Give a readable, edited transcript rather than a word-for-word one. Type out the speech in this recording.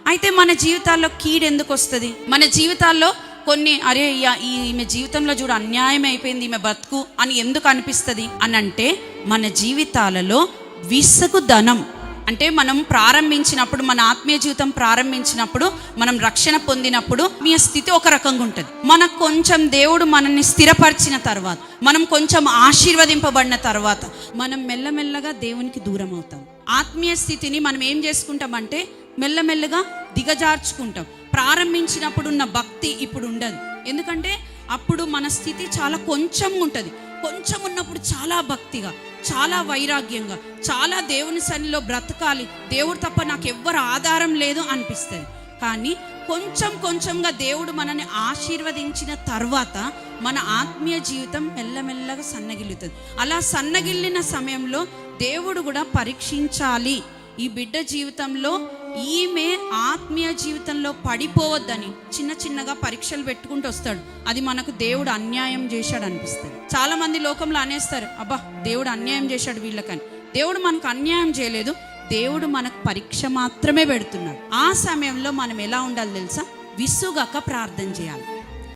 అయితే మన జీవితాల్లో కీడు ఎందుకు వస్తుంది? మన జీవితాల్లో కొన్ని ఈమె జీవితంలో చూడు అన్యాయం అయిపోయింది, ఈమె బతుకు అని ఎందుకు అనిపిస్తుంది అని అంటే, మన జీవితాలలో విసుగుదనం అంటే మనం ప్రారంభించినప్పుడు, మన ఆత్మీయ జీవితం ప్రారంభించినప్పుడు, మనం రక్షణ పొందినప్పుడు మీ స్థితి ఒక రకంగా ఉంటుంది. మనకు కొంచెం దేవుడు మనల్ని స్థిరపరిచిన తర్వాత, మనం కొంచెం ఆశీర్వదింపబడిన తర్వాత మనం మెల్లమెల్లగా దేవునికి దూరం అవుతాం. ఆత్మీయ స్థితిని మనం ఏం చేసుకుంటామంటే మెల్లమెల్లగా దిగజార్చుకుంటాం. ప్రారంభించినప్పుడు ఉన్న భక్తి ఇప్పుడు ఉండదు. ఎందుకంటే అప్పుడు మన స్థితి చాలా కొంచెం ఉంటుంది. కొంచెం ఉన్నప్పుడు చాలా భక్తిగా, చాలా వైరాగ్యంగా, చాలా దేవుని సన్నిధిలో బ్రతకాలి, దేవుడు తప్ప నాకు ఎవ్వరు ఆధారం లేదు అనిపిస్తుంది. కానీ కొంచెం కొంచెంగా దేవుడు మనల్ని ఆశీర్వదించిన తర్వాత మన ఆత్మీయ జీవితం మెల్లమెల్లగా సన్నగిల్లుతుంది. అలా సన్నగిల్లిన సమయంలో దేవుడు కూడా పరీక్షించాలి, ఈ బిడ్డ జీవితంలో ఈమె ఆత్మీయ జీవితంలో పడిపోవద్దని చిన్న చిన్నగా పరీక్షలు పెట్టుకుంటూ వస్తాడు. అది మనకు దేవుడు అన్యాయం చేశాడు అనిపిస్తుంది. చాలా మంది లోకంలో అనేస్తారు, అబ్బా దేవుడు అన్యాయం చేశాడు వీళ్ళకని. దేవుడు మనకు అన్యాయం చేయలేదు, దేవుడు మనకు పరీక్ష మాత్రమే పెడుతున్నాడు. ఆ సమయంలో మనం ఎలా ఉండాలి తెలుసా? విసుగక ప్రార్థన చేయాలి.